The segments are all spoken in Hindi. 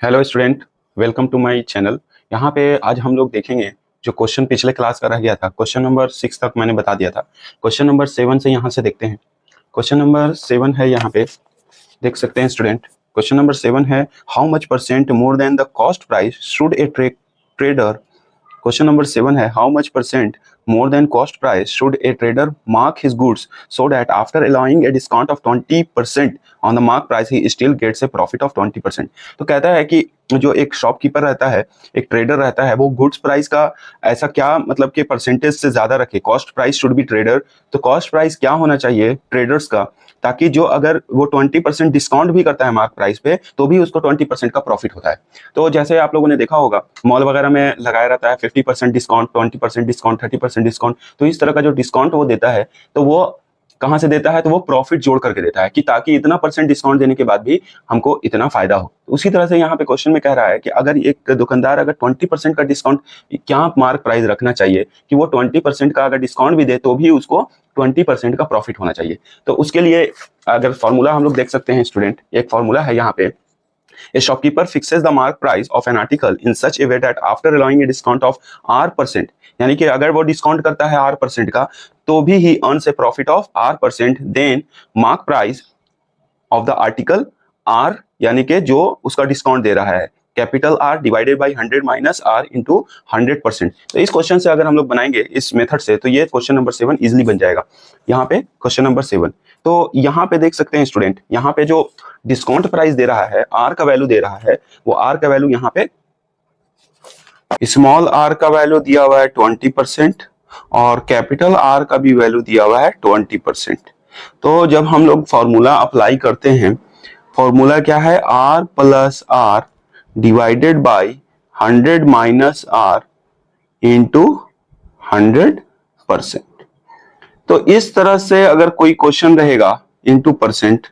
Hello student, welcome to my channel. यहाँ पे आज हम लोग देखेंगे जो क्वेश्चन पिछले क्लास का रह गया था। क्वेश्चन नंबर 6 तक मैंने बता दिया था। क्वेश्चन नंबर 7 से यहाँ से देखते हैं। क्वेश्चन नंबर 7 है, यहाँ पे देख सकते हैं स्टूडेंट। क्वेश्चन नंबर 7 है, how much percent more than the cost price should A trader. Question number 7 है, how much percent more than cost price should a trader mark his goods so that after allowing a discount of 20% on the mark price he still gets a profit of 20%। तो कहता है कि जो एक शॉपकीपर रहता है, एक ट्रेडर रहता है, वो गुड्स प्राइस का ऐसा क्या मतलब कि परसेंटेज से ज्यादा रखे। Cost price should be trader, तो कॉस्ट प्राइस क्या होना चाहिए ट्रेडर्स का, ताकि जो अगर वो 20% डिस्काउंट भी करता है मार्क प्राइस पे तो भी उसको 20% का प्रॉफिट होता है। तो जैसे आप लोगों ने देखा होगा मॉल वगैरह में लगाया रहता है 50% डिस्काउंट, 20% डिस्काउंट, 30% डिस्काउंट। तो इस तरह का जो डिस्काउंट वो देता है तो वो कहाँ से देता है, तो वो प्रॉफिट जोड़ करके देता है कि ताकि इतना परसेंट डिस्काउंट देने के बाद भी हमको इतना फायदा हो। उसी तरह से यहाँ पे क्वेश्चन में कह रहा है कि अगर एक दुकानदार अगर 20% का डिस्काउंट, क्या मार्क प्राइस रखना चाहिए कि वो 20% का अगर डिस्काउंट भी दे तो भी उसको 20% का प्रॉफिट होना चाहिए। तो उसके लिए अगर फॉर्मूला हम लोग देख सकते हैं स्टूडेंट, एक फॉर्मूला है यहाँ पे। A shopkeeper fixes the mark price of an article in such a way that after allowing a discount of R%, यानी कि अगर वो डिस्काउंट करता है R% का तो भी he earns a profit of R%, then mark price of the article R, यानी कि जो उसका डिस्काउंट दे रहा है, capital R divided by 100 minus R into 100%। तो इस क्वेश्चन से अगर हम लोग बनाएंगे इस मेथड से तो ये क्वेश्चन नंबर 7 इजिली बन जाएगा। यहाँ पे क्वेश्चन नंबर 7, तो यहाँ पे देख सकते हैं स्टूडेंट, यहाँ पे जो डिस्काउंट प्राइस दे रहा है, R का वैल्यू दे रहा है, वो R का वैल्यू यहाँ पे स्मॉल r का वैल्यू दिया हुआ है 20% और कैपिटल R का भी वैल्यू दिया हुआ है 20%। तो जब हम लोग फॉर्मूला अप्लाई करते हैं, फॉर्मूला क्या है, R plus R divided by 100 minus R into 100%। तो इस तरह से अगर कोई क्वेश्चन रहेगा इंटू परसेंट,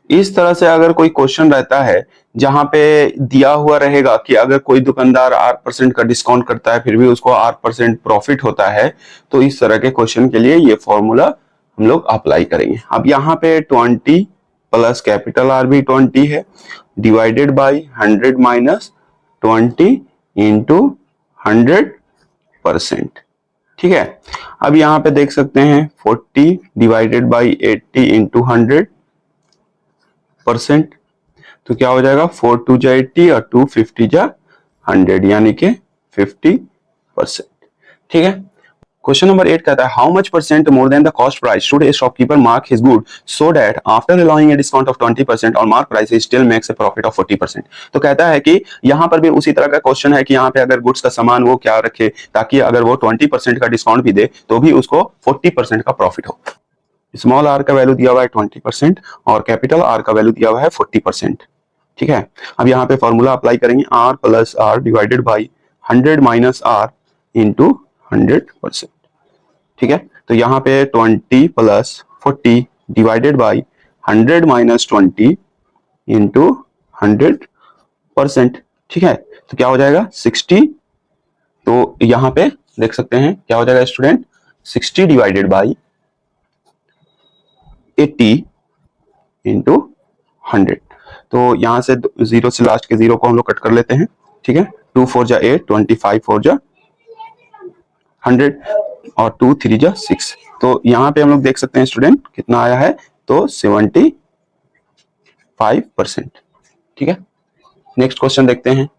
इस तरह से अगर कोई क्वेश्चन रहता है जहां पे दिया हुआ रहेगा कि अगर कोई दुकानदार R% का डिस्काउंट करता है फिर भी उसको R% प्रॉफिट होता है, तो इस तरह के क्वेश्चन के लिए ये फॉर्मूला हम लोग अप्लाई करेंगे। अब यहाँ पे 20 प्लस कैपिटल R भी 20 है डिवाइडेड बाई 100 माइनस 20 इंटू 100%। ठीक है, अब यहाँ पे देख सकते हैं 40 डिवाइडेड बाई 80 इंटू 100%। तो क्या हो जाएगा, 4 2 जा 80 और 2 50 जा 100, यानी कि 50%। ठीक है। क्वेश्चन नंबर 8 कहता है, how much percent more than the cost price should A shopkeeper mark his good so that after allowing A discount of 20% और mark price he still makes a profit of 40%। तो कहता है कि यहाँ पर भी उसी तरह का क्वेश्चन है कि यहाँ पे अगर गुड्स का सामान वो क्या रखे ताकि अगर वो 20% का डिस्काउंट भी दे तो भी उसको 40% का प्रॉफिट हो। स्मॉल r का वैल्यू दिया हुआ है 20% और कैपिटल R का वैल्यू दिया हुआ है 40%। ठीक है, अब यहाँ पे फॉर्मूला अप्लाई करेंगे, R plus R divided by 100 minus R into 100%। ठीक है, तो यहाँ पे 20 plus 40 divided by 100 minus 20 into 100%। ठीक है, तो क्या हो जाएगा 60। तो यहाँ पे देख सकते हैं क्या हो जाएगा स्टूडेंट, 60 डिवाइडेड बाई 80 इंटू 100। तो यहाँ से जीरो से लास्ट के जीरो को हम लोग कट कर लेते हैं। ठीक है, 2 4 जा 8, 25 4 जा 100 और 2 3 जा 6। तो यहाँ पे हम लोग देख सकते हैं स्टूडेंट कितना आया है, तो 75%। ठीक है, नेक्स्ट क्वेश्चन देखते हैं।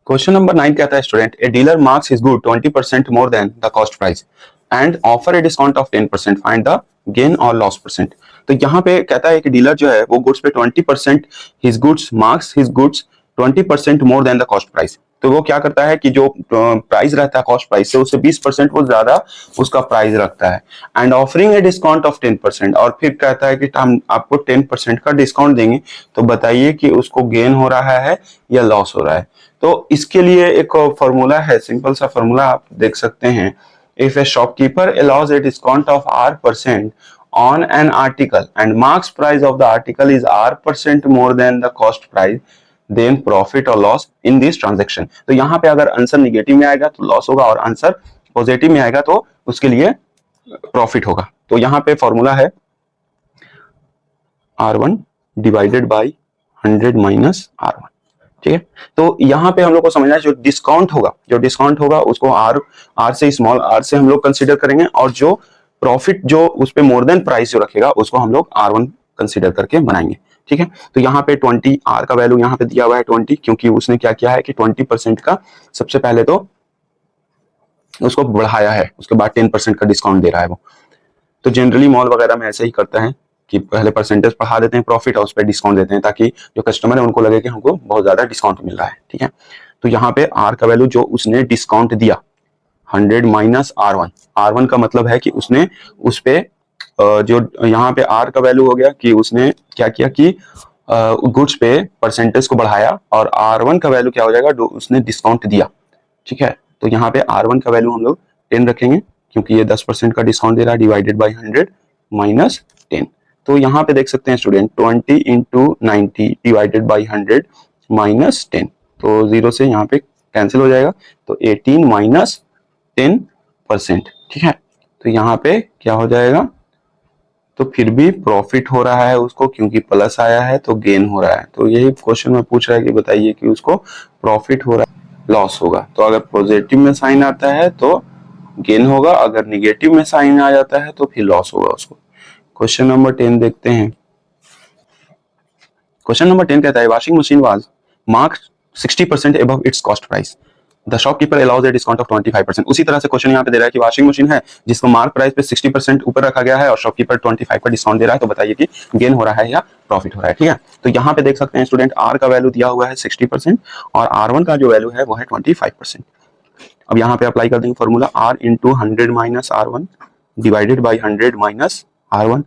क्वेश्चन नंबर 9 कहता है student, a dealer marks his good 20% more than the cost price and offer A discount of 10%, find the gain और लॉस परसेंट। तो यहाँ पे कहता है कि डीलर जो है वो गुड्स पे 20% his goods marks his goods 20% more than the cost price. तो वो क्या करता है कि जो प्राइस रहता है कॉस्ट प्राइस से उससे 20% वो ज्यादा उसका प्राइस रखता है and offering A discount of 10%, और फिर कहता है कि हम आपको 10% का डिस्काउंट देंगे। तो बताइए कि उसको गेन हो रहा है या लॉस हो रहा है। तो इसके लिए एक फॉर्मूला है, सिंपल सा फॉर्मूला आप देख सकते हैं। If A shopkeeper allows A discount of R% on an article and marks price of the article is R% more than the cost price, then profit or loss in this transaction। तो यहाँ पे अगर आंसर निगेटिव में आएगा तो लॉस होगा और आंसर पॉजिटिव में आएगा तो उसके लिए प्रॉफिट होगा। तो यहाँ पे फॉर्मूला है R1 divided by 100 minus R1। ठीक है, तो यहाँ पे हम लोग को समझना है जो डिस्काउंट होगा उसको आर से स्मॉल आर से हम लोग कंसीडर करेंगे, और जो प्रॉफिट जो उस पे मोर देन प्राइस जो रखेगा उसको हम लोग R1 कंसीडर करके बनाएंगे। ठीक है, तो यहाँ पे 20 आर का वैल्यू यहाँ पे दिया हुआ है 20, क्योंकि उसने क्या किया है कि 20% का सबसे पहले तो उसको बढ़ाया है, उसके बाद 10% का डिस्काउंट दे रहा है वो। तो जनरली मॉल वगैरह में ऐसे ही करते हैं कि पहले परसेंटेज बढ़ा देते हैं प्रॉफिट और उस पर डिस्काउंट देते हैं, ताकि जो कस्टमर है उनको लगे कि हमको बहुत ज्यादा डिस्काउंट मिल रहा है। ठीक है, तो यहाँ पे आर का वैल्यू जो उसने डिस्काउंट दिया 100 माइनस R1, R1 का मतलब है कि उसने उस पे जो यहाँ पे आर का वैल्यू हो गया कि उसने क्या किया कि गुड्स पे परसेंटेज को बढ़ाया, और R1 का वैल्यू क्या हो जाएगा, उसने डिस्काउंट दिया। ठीक है, तो यहाँ पे R1 का वैल्यू हम लोग 10 रखेंगे, क्योंकि ये 10% का डिस्काउंट दे रहा है, डिवाइडेड बाई 100 माइनस 10। तो यहाँ पे देख सकते हैं student 20 into 90 divided by 100 minus 10, तो 0 से यहाँ पे कैंसिल हो जाएगा, तो 18 माइनस 10%। ठीक है, तो यहाँ पे क्या हो जाएगा, तो फिर भी प्रॉफिट हो रहा है उसको, क्योंकि प्लस आया है तो गेन हो रहा है। तो यही क्वेश्चन में पूछ रहा है कि बताइए कि उसको प्रॉफिट हो रहा है लॉस होगा। तो अगर पॉजिटिव में साइन आता है तो गेन होगा, अगर निगेटिव में साइन आ जाता है तो फिर लॉस होगा उसको। क्वेश्चन नंबर 10 देखते हैं। क्वेश्चन नंबर 10 कहता है washing machine was marked 60% above it's cost price, the shopkeeper allows A discount of 25%। उसी तरह से क्वेश्चन यहाँ पे दे रहा है कि वॉशिंग मशीन है जिसको मार्क प्राइस पे 60% ऊपर रखा गया है और शॉपकीपर 25 का डिस्काउंट दे रहा है, तो बताइए कि गेन हो रहा है या प्रॉफिट हो रहा है। ठीक है, तो यहाँ पे देख सकते हैं स्टूडेंट आर का वैल्यू दिया हुआ है 60% और R1 का जो वैल्यू है वो है 25%। अब यहाँ पे अप्लाई कर देंगे formula R into 100 minus R1 divided by 100 minus R1,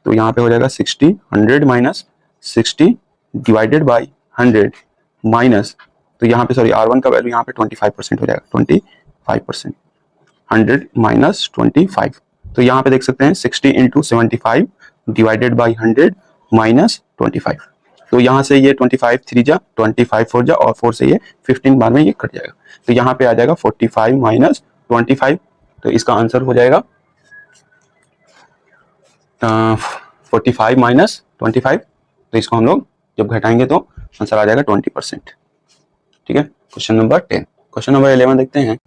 तो यहाँ पे हो जाएगा 60, 100 माइनस 60 डिवाइडेड बाई 100 माइनस, तो यहाँ पे सॉरी R1 का वैल्यू यहाँ पे 25% हो जाएगा, 25%, 100 माइनस 25, तो यहाँ पे देख सकते हैं 60 इंटू 75 डिवाइडेड बाई 100 माइनस 25, तो यहाँ से ये 25 3 जा 25 4 जा और 4 से ये 15 बाद में ये कट जाएगा, तो यहाँ पे आ जाएगा 45 माइनस 25, तो इसका आंसर हो जाएगा 45 माइनस 25, तो इसको हम लोग जब घटाएंगे तो आंसर आ जाएगा 20%। ठीक है, क्वेश्चन नंबर 10। क्वेश्चन नंबर 11 देखते हैं।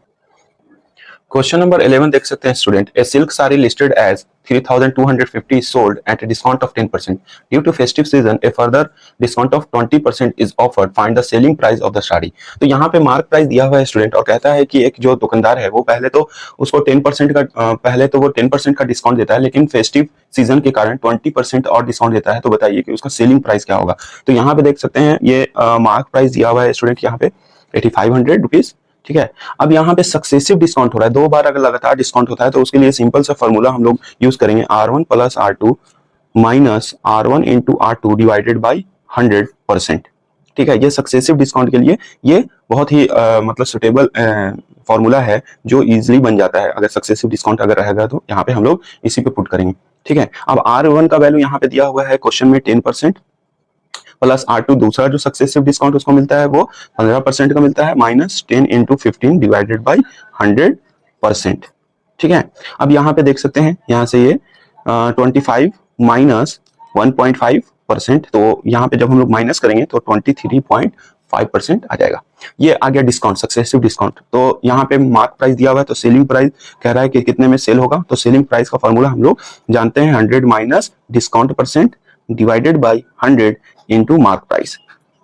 क्वेश्चन नंबर 11 देख सकते हैं student, a silk sari listed as 3250 sold at a discount of 10%, due to festive season a further discount of 20% is offered, find the selling price of the sari. तो यहाँ पे मार्क प्राइस दिया हुआ है स्टूडेंट और कहता है कि एक जो दुकानदार है वो पहले तो उसको 10% का पहले तो वो 10% का डिस्काउंट देता है, लेकिन फेस्टिव सीजन के कारण 20% और डिस्काउंट देता है, तो बताइए कि उसका सेलिंग प्राइस क्या होगा। तो यहाँ पे देख सकते हैं ये मार्क प्राइस दिया हुआ है स्टूडेंट यहाँ पे 8500 रुपीज। ठीक है, अब यहाँ पे सक्सेसिव डिस्काउंट हो रहा है, 2 बार अगर लगातार डिस्काउंट होता है तो उसके लिए सिंपल सा फॉर्मूला हम लोग यूज करेंगे, R1 plus R2 minus R1 into R2 divided by 100%। ठीक है, ये सक्सेसिव डिस्काउंट के लिए ये बहुत ही मतलब सुटेबल फॉर्मूला है जो इजीली बन जाता है। अगर सक्सेसिव डिस्काउंट अगर रहेगा तो यहाँ पे हम लोग इसी पे पुट करेंगे। ठीक है, अब R1 का वैल्यू यहाँ पे दिया हुआ है क्वेश्चन में 10%, प्लस R2 दूसरा जो सक्सेसिव डिस्काउंट उसको मिलता है वो 15% का मिलता है, माइनस 10 इंटू 15 डिवाइडेड बाई 100%। ठीक है, अब यहाँ पे देख सकते हैं यहाँ से ये 25 माइनस 1.5%, तो यहाँ पे जब हम लोग माइनस करेंगे तो 23.5% आ जाएगा। ये आ गया डिस्काउंट, सक्सेसिव डिस्काउंट। तो यहाँ पे मार्क प्राइस दिया हुआ है तो सेलिंग प्राइस कह रहा है कि कितने में सेल होगा, तो सेलिंग प्राइस का फॉर्मूला हम लोग जानते हैं 100 minus discount percent divided by 100 into mark price.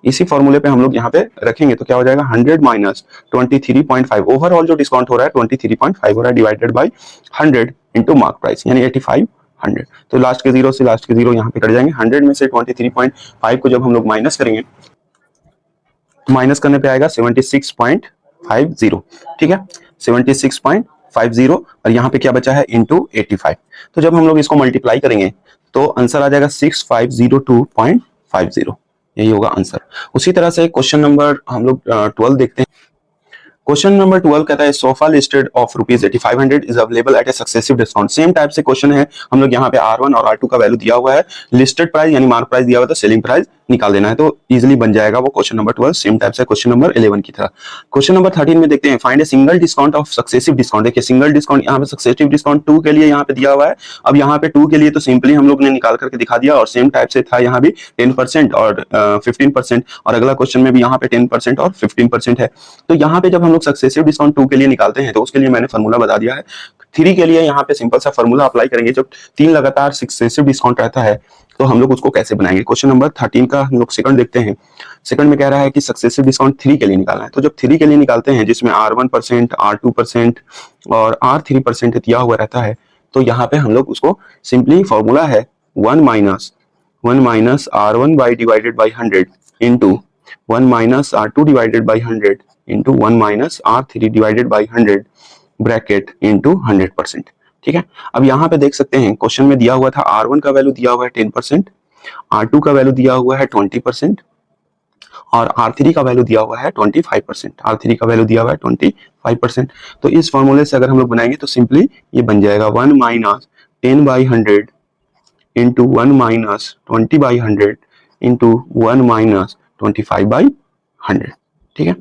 इसी फॉर्मूले पे हम लोग यहाँ पे रखेंगे तो क्या हो जाएगा 100 माइनस 23.5, ओवरऑल जो डिस्काउंट हो रहा है 23.5 हो रहा है, divided by 100 into mark price यानी 8500। तो लास्ट के जीरो से लास्ट के जीरो यहाँ पे कट जाएंगे, 100 में से 23.5 को जब हम लोग माइनस करेंगे तो माइनस करने पे आएगा 76.50। ठीक है, 76.50 और यहाँ पे क्या बचा है इंटू 85, तो जब हम लोग इसको मल्टीप्लाई करेंगे तो आंसर आ जाएगा 6502.50, यही होगा आंसर। उसी तरह से क्वेश्चन नंबर हम लोग 12 देखते हैं। क्वेश्चन नंबर 12 कहता है sofa listed of rupees 8500 is available at A successive discount. Same type से क्वेश्चन है, हम लोग यहाँ पे R1 और R2 का वैल्यू दिया हुआ है, लिस्टेड प्राइस यानी मार्क प्राइस दिया हुआ है, तो सेलिंग प्राइस निकाल देना है, तो इजीली बन जाएगा वो क्वेश्चन नंबर 12, सेम टाइप से क्वेश्चन नंबर 11 की तरह। क्वेश्चन नंबर 13 में देखते हैं find A single discount of successive discount. देखिए सिंगल डिस्काउंट यहाँ पे सक्सेसिव डिस्काउंट 2 के लिए यहाँ पे दिया हुआ है। अब यहाँ पे 2 के लिए तो सिंपली हम लोग ने निकाल करके दिखा दिया, और सेम टाइप से था यहाँ भी 10% और 15%, और अगला क्वेश्चन में भी यहाँ पे 10% और 15% है। तो यहाँ पे जब हम लोग सक्सेसिव डिस्काउंट 2 के लिए निकालते हैं तो उसके लिए मैंने फॉर्मूला बता दिया है। 3 के लिए यहाँ पे सिंपल सा फॉर्मूला अप्लाई करेंगे। जब 3 लगातार सक्सेसिव डिस्काउंट रहता है तो हम लोग उसको कैसे बनाएंगे। क्वेश्चन नंबर 13 का हम लोग सेकंड देखते हैं। सेकंड में कह रहा है कि सक्सेसिव डिस्काउंट 3 के लिए निकालना है। तो जब 3 के लिए निकालते हैं जिसमें R1%, R2% और R3% दिया हुआ रहता है, तो यहाँ पे हम लोग उसको सिंपली फॉर्मूला है 1 minus R1 divided by 100 into 1 minus R2 divided by 100 into 1 minus R3 divided by 100 bracket into 100%। ठीक है, अब यहाँ पे देख सकते हैं क्वेश्चन में दिया हुआ था R1 का वैल्यू दिया हुआ है 10%, R2 का वैल्यू दिया हुआ है 20% और R3 का वैल्यू दिया हुआ है 25%। R3 का वैल्यू दिया हुआ है 25%। तो इस फॉर्मूले से अगर हम लोग बनाएंगे तो सिंपली ये बन जाएगा 1 minus 10/100 into 1 minus 20/100 into 1 minus 25/100। ठीक है,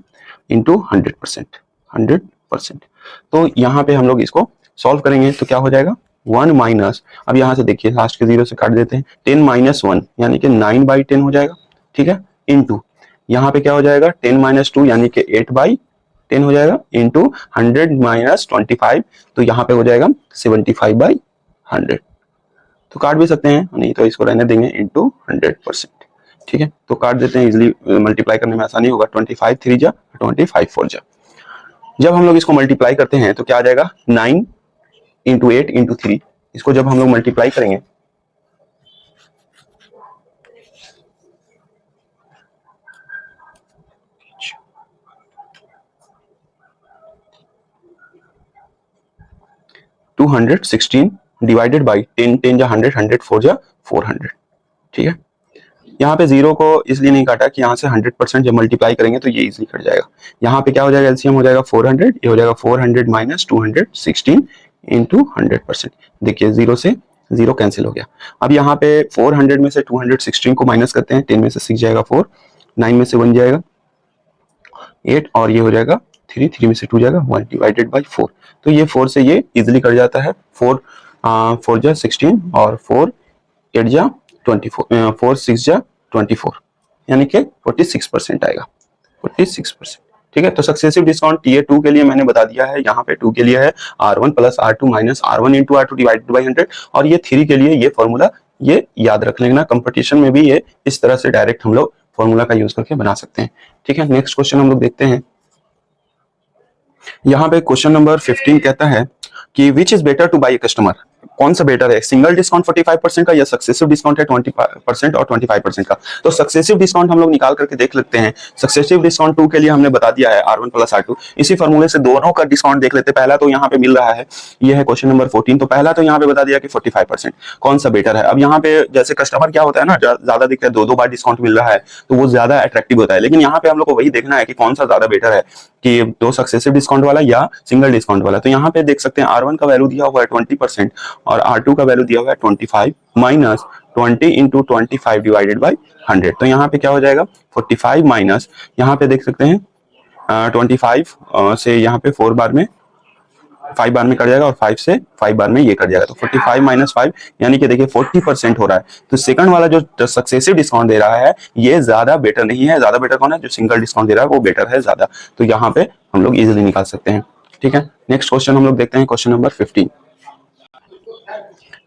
इंटू 100%। तो यहाँ पे हम लोग इसको सॉल्व करेंगे तो क्या हो जाएगा 1 माइनस, अब यहाँ से देखिए लास्ट के 0 से काट देते हैं, 10 माइनस 1 यानी कि 9/10 हो जाएगा। ठीक है, इंटू यहाँ पे क्या हो जाएगा 10 माइनस 2 यानी कि 8/10 हो जाएगा, इंटू 100 माइनस 25 तो यहाँ पे हो जाएगा 75/100। तो काट भी सकते हैं, नहीं तो इसको रहने देंगे, इंटू 100%। ठीक है, तो काट देते हैं, इजिली मल्टीप्लाई करने में आसानी होगा। 25 3 जा 25 4 जा। जब हम लोग इसको मल्टीप्लाई करते हैं तो क्या आ जाएगा 9 इंटू 8 इंटू 3। इसको जब हम लोग मल्टीप्लाई करेंगे टू 116 डिवाइडेड बाई 10 10 जा 100 100 4 जा 400। ठीक है, यहाँ पे 0 को इसलिए नहीं काटा कि यहाँ से 100% जब मल्टीप्लाई करेंगे तो ये इजीली कट जाएगा। यहाँ पे क्या हो जाएगा एलसीएम हो जाएगा 400, ये हो जाएगा 400 माइनस 216 इंटू 100%। देखिए 0 से 0 कैंसिल हो गया। अब यहाँ पे 400 में से 216 को माइनस करते हैं, 10 में से 6 जाएगा 4, 9 में से 1 जाएगा 8 और ये हो जाएगा 3, 3 में से 2 जाएगा 1 डिवाइडेड बाई 4। तो ये 4 से ये इजिली कट जाता है। 4 जा 16 और 4 8 जा 24, 4 6 जा 24 यानी कि 46% आएगा, 46%। ठीक है, तो सक्सेसिव डिस्काउंट ये 2 के लिए मैंने बता दिया है। यहाँ पे 2 के लिए है R1 plus R2 minus R1 into R2 divided by 100, और ये 3 के लिए ये फॉर्मूला ये याद रख लेना। कंपटीशन में भी ये इस तरह से डायरेक्ट हम लोग फॉर्मूला का यूज करके बना सकते हैं। ठीक है, नेक्स्ट क्वेश्चन हम लोग देखते हैं। यहाँ पे क्वेश्चन नंबर 15 कहता है कि which is better two by a customer. कौन सा बेटर है, सिंगल डिस्काउंट 45% का या सक्सेसिव डिस्काउंट है 20% और 25% का। तो सक्सेसिव डिस्काउंट हम लोग निकाल करके देख लेते हैं। सक्सेसिव डिस्काउंट 2 के लिए हमने बता दिया है R1 प्लस R2। इसी फॉर्मूले से दोनों का डिस्काउंट देख लेते हैं। पहला तो यहाँ पे मिल रहा है, ये है क्वेश्चन नंबर 14। तो पहला तो यहाँ पे बता दिया कि 45%। कौन सा बेटर है, अब यहाँ पे जैसे कस्टमर क्या होता है ना, ज्यादा दिखता है, 2 बार डिस्काउंट मिल रहा है तो वो ज्यादा अट्रैक्टिव होता है। लेकिन यहाँ पे हम लोग को वही देखना है कि कौन सा ज्यादा बेटर है, कि 2 सक्सेसिव डिस्काउंट वाला या सिंगल डिस्काउंट वाला। तो यहाँ पे देख सकते हैं R1 का वैल्यू दिया हुआ है 20% और R2 का वैल्यू दिया हुआ है 25 माइनस 20 इंटू 25 डिवाइडेड बाई 100। तो यहाँ पे क्या हो जाएगा 45 माइनस, यहाँ पे देख सकते हैं 25 से यहाँ पे 4 बार में 5 बार में कट जाएगा और 5 से 5 बार में ये कट जाएगा। तो 45 माइनस 5 यानी कि देखिए 40% हो रहा है। तो सेकंड वाला जो सक्सेसिव डिस्काउंट दे रहा है ये ज्यादा बेटर नहीं है। ज्यादा बेटर कौन है, जो सिंगल डिस्काउंट दे रहा है वो बेटर है ज्यादा। तो यहाँ पे हम लोग इजिली निकाल सकते हैं। ठीक है, नेक्स्ट क्वेश्चन हम लोग देखते हैं, question number 15।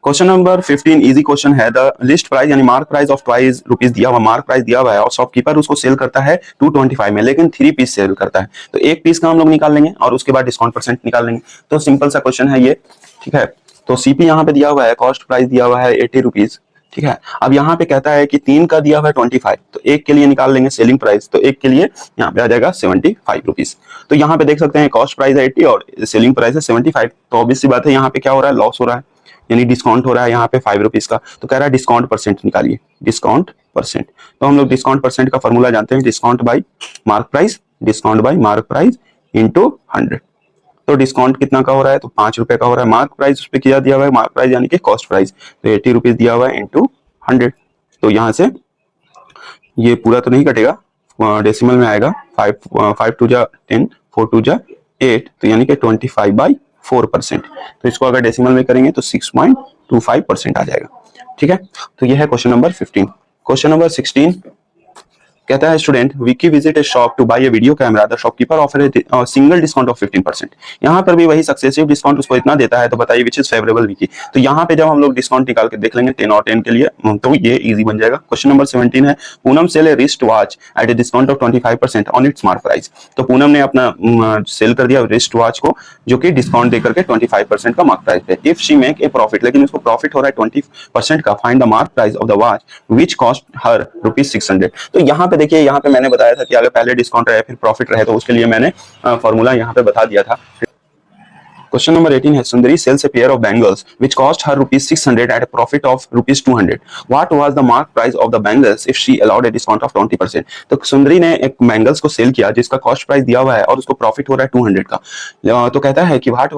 Question number 15 easy question है। द लिस्ट प्राइस यानी mark price of twice rupees दिया हुआ, मार्क प्राइस दिया हुआ है और शॉपकीपर उसको सेल करता है 225 में, लेकिन 3 पीस सेल करता है। तो 1 पीस का हम लोग निकाल लेंगे और उसके बाद डिस्काउंट परसेंट निकाल लेंगे। तो सिंपल सा क्वेश्चन है ये। ठीक है, तो सीपी यहाँ पे दिया हुआ है, कॉस्ट प्राइस दिया हुआ है 80 रुपीज। ठीक है, अब यहाँ पे कहता है कि 3 का दिया हुआ है 25, तो 1 के लिए निकाल लेंगे सेलिंग प्राइस। तो 1 के लिए यहाँ पे आ जाएगा 75 रुपीज। तो यहाँ पे देख सकते हैं कॉस्ट प्राइस है 80 और सेलिंग प्राइस है 75। तो ऑब्वियस सी बात है यहाँ पे क्या हो रहा है, लॉस हो रहा है, यानी डिस्काउंट हो रहा है यहाँ पे 5 रुपीज का। तो कह रहा है डिस्काउंट परसेंट निकालिए, डिस्काउंट परसेंट। तो हम लोग डिस्काउंट परसेंट का फॉर्मूला जानते हैं, discount by mark price, discount by mark price into 100। तो डिस्काउंट कितना का हो रहा है, तो 5 रुपए का हो रहा है। मार्क प्राइस उस पर क्या दिया हुआ है, मार्क प्राइस यानी कि कॉस्ट प्राइस, तो 80 रुपीज दिया हुआ है इंटू 100। तो यहाँ से ये पूरा तो नहीं कटेगा, डेसिमल में आएगा। 5 टू जा 10, 4 टू जा 8, तो यानी कि 25/4%। तो इसको अगर डेसिमल में करेंगे तो 6.25% आ जाएगा। ठीक है, तो यह है क्वेश्चन नंबर 15। क्वेश्चन नंबर 16 कहता है student Vicky visit a shop to buy a video camera, the shopkeeper offer a single discount of 15%। यहाँ पर भी वही सक्सेसिव डिस्काउंट उसको इतना देता है, तो बताइए विच इज फेवरेबल विकी। तो यहाँ पे जब हम लोग डिस्काउंट निकाल के देख लेंगे 10 और 10 के लिए, तो ये इजी बन जाएगा। क्वेश्चन नंबर 17 है Poonam sell a wrist watch at a discount of 25% on its mark price. तो पूनम ने अपना सेल कर दिया रिस्ट वॉच को, जो कि डिस्काउंट देकर के 25% का मार्क प्राइस पे। If she make a profit, लेकिन उसको प्रॉफिट हो रहा है 20% का, find the mark price of the watch which cost her ₹600। तो यहाँ पे देखिए, यहाँ पे मैंने बताया था कि अगर पहले डिस्काउंट रहे फिर प्रॉफिट रहे, तो उसके लिए मैंने फॉर्मूला यहाँ पे बता दिया था। क्वेश्चन नंबर 18 है Sundari sells a pair of bangles which cost her ₹600 at a profit of ₹200। What was the mark price of the bangles if she allowed a discount of 20%। तो सुंदरी ने एक बैंगल्स को सेल किया जिसका कॉस्ट प्राइस दिया हुआ है और उसको प्रॉफिट हो रहा है 200 का। तो कहता है कि what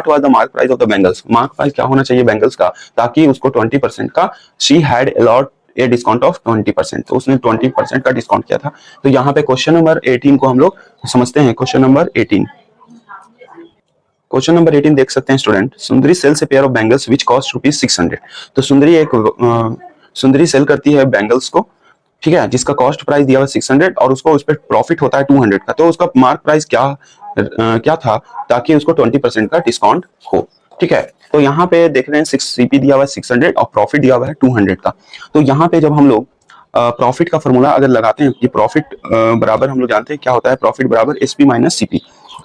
was the mark price of the bangles, mark price क्या होना चाहिए बैंगल्स का, ताकि उसको 20% का she had allowed a discount of 20%, तो उसने 20% का डिस्काउंट किया था। तो यहाँ पे क्वेश्चन नंबर 18 को हम लोग समझते हैं। क्वेश्चन नंबर 18, क्वेश्चन नंबर 18 देख सकते हैं student, Sundari sells a pair of bangles which cost ₹600। तो सुंदरी सेल करती है बैंगल्स को, ठीक है, जिसका कॉस्ट प्राइस दिया हुआ 600 और उसको उस पर प्रॉफिट होता है 200 का। तो उसका मार्क प्राइस क्या था, ताकि उसको 20% का डिस्काउंट हो। ठीक है, तो यहाँ पे देख रहे हैं 6 सीपी दिया हुआ है 600 और प्रॉफिट दिया हुआ है 200 का। तो यहाँ पे जब हम लोग प्रॉफिट का फॉर्मूला अगर लगाते हैं, ये प्रॉफिट बराबर हम लोग जानते हैं क्या होता है, प्रॉफिट बराबर एसपी माइनस सीपी।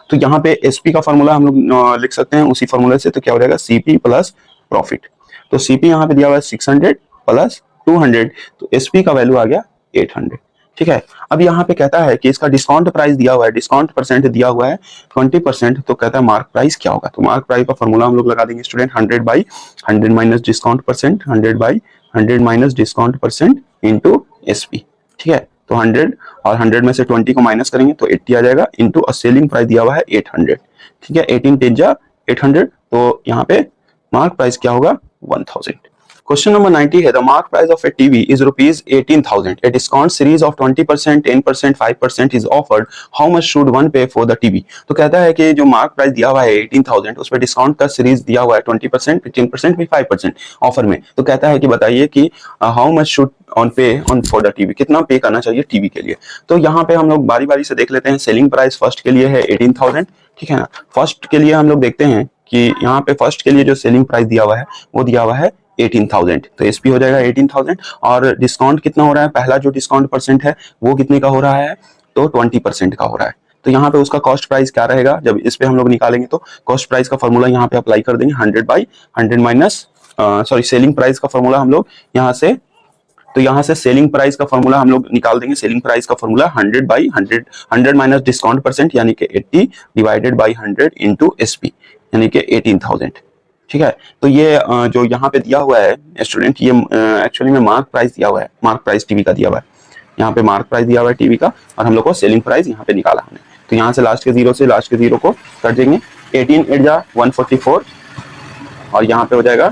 तो यहाँ पे एसपी का फॉर्मूला हम लोग लिख सकते हैं उसी फॉर्मूले से, तो क्या हो जाएगा सीपी प्लस प्रॉफिट। तो सीपी यहाँ पे दिया हुआ है 600 प्लस 200, तो एसपी का वैल्यू आ गया 800। ठीक है, अब यहाँ पे कहता है कि इसका डिस्काउंट प्राइस दिया हुआ है, डिस्काउंट परसेंट दिया हुआ है 20%, तो कहता है मार्क प्राइस क्या होगा। तो मार्क प्राइस का फॉर्मूला हम लोग लगा देंगे student, 100/100 minus discount percent, 100/100 minus discount percent into SP. ठीक है, तो 100 और 100 में से 20 को माइनस करेंगे तो 80 आ जाएगा, इंटू सेलिंग प्राइस दिया हुआ है 800। ठीक है, 18 10 जा 800, तो यहाँ पे मार्क प्राइस क्या होगा 1000। Question number 90 है the mark price of a TV is ₹18,000. A discount series of 20%, 10%, 5% is offered. How much should one pay for the TV? तो कहता है कि जो मार्क प्राइस दिया हुआ है 18,000, उस पर डिस्काउंट का सीरीज दिया हुआ है 20%, 10%, 5% ऑफर में। तो कहता है कि बताइए कि हाउ मच शुड ऑन पे ऑन फॉर द टीवी, कितना पे करना चाहिए टीवी के लिए। तो यहाँ पे हम लोग बारी बारी से देख लेते हैं। सेलिंग प्राइस फर्स्ट के लिए है 18,000, ठीक है ना। फर्स्ट के लिए हम लोग देखते हैं कि यहाँ पे फर्स्ट के लिए जो सेलिंग प्राइस दिया हुआ है वो दिया हुआ है 18,000, तो एसपी हो जाएगा 18,000। और डिस्काउंट कितना हो रहा है, पहला जो डिस्काउंट परसेंट है वो कितने का हो रहा है, तो 20% का हो रहा है। तो यहाँ पे उसका कॉस्ट प्राइस क्या रहेगा, जब इस पे हम लोग निकालेंगे तो कॉस्ट प्राइस का फॉर्मूला यहाँ पे अप्लाई कर देंगे, 100/100 माइनस सेलिंग प्राइस का फॉर्मूला हम लोग यहाँ से, तो यहाँ से सेलिंग प्राइस का फॉर्मूला हम लोग निकाल देंगे। सेलिंग प्राइस का फॉर्मूला 100/100, 100 माइनस डिस्काउंट परसेंट यानी कि 80 डिवाइडेड बाई 100 इंटू एसपी यानी कि 18,000। ठीक है, तो ये जो यहाँ पे दिया हुआ है स्टूडेंट, ये एक्चुअली में मार्क प्राइस दिया हुआ है, मार्क प्राइस टीवी का दिया हुआ है। यहाँ पे मार्क प्राइस दिया हुआ है टीवी का और हम लोग को सेलिंग प्राइस यहाँ पे निकाला हमने। तो यहाँ से लास्ट के जीरो से लास्ट के जीरो को कट देंगे, 18 8 जा 144 और यहाँ पे हो जाएगा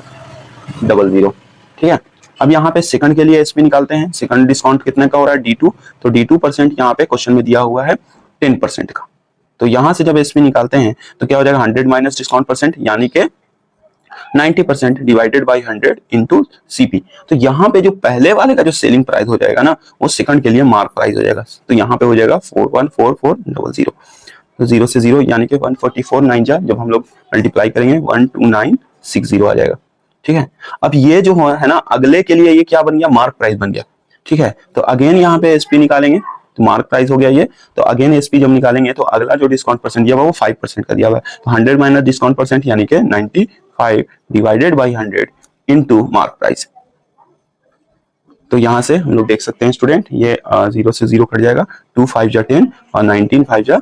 00। ठीक है, अब यहाँ पे सेकंड के लिए एसपी निकालते हैं। सेकंड डिस्काउंट कितने का हो रहा है, D2, तो D2% यहाँ पे क्वेश्चन में दिया हुआ है 10% का। तो यहाँ से जब एसपी निकालते हैं तो क्या हो जाएगा 100 माइनस डिस्काउंट परसेंट यानी कि 90% डिवाइडेड बाई 100 इंटू सीपी। तो यहाँ पे जो पहले वाले का जो सेलिंग प्राइस हो जाएगा ना, वो सेकंड के लिए मार्क प्राइस हो जाएगा। तो यहाँ पे हो जाएगा 414400, तो 0 से 0 यानी कि 144 9 जा, जब हम लोग मल्टीप्लाई करेंगे 12960 आ जाएगा। ठीक है, अब ये जो है ना अगले के लिए ये क्या बन गया, मार्क प्राइस बन गया। ठीक है, तो अगेन यहाँ पे एसपी निकालेंगे तो मार्क प्राइस हो गया ये। तो अगेन एसपी जब निकालेंगे तो अगला जो डिस्काउंट परसेंट दिया हुआ वो 5% का दिया हुआ है। तो 100 माइनस डिस्काउंट परसेंट यानी कि 95 divided by 100 into mark price. तो यहाँ से हम लोग देख सकते हैं स्टूडेंट, ये 0 से 0 कट जाएगा, 2 5 जा 10 और 19 5 जा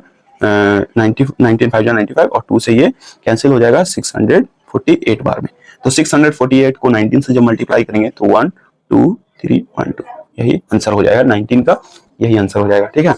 95 और 2 से ये कैंसिल हो जाएगा 648 बार में। तो 648 को 19 से जब मल्टीप्लाई करेंगे तो 1 2 3 1 2 यही आंसर हो जाएगा, 19 का यही आंसर हो जाएगा। ठीक है।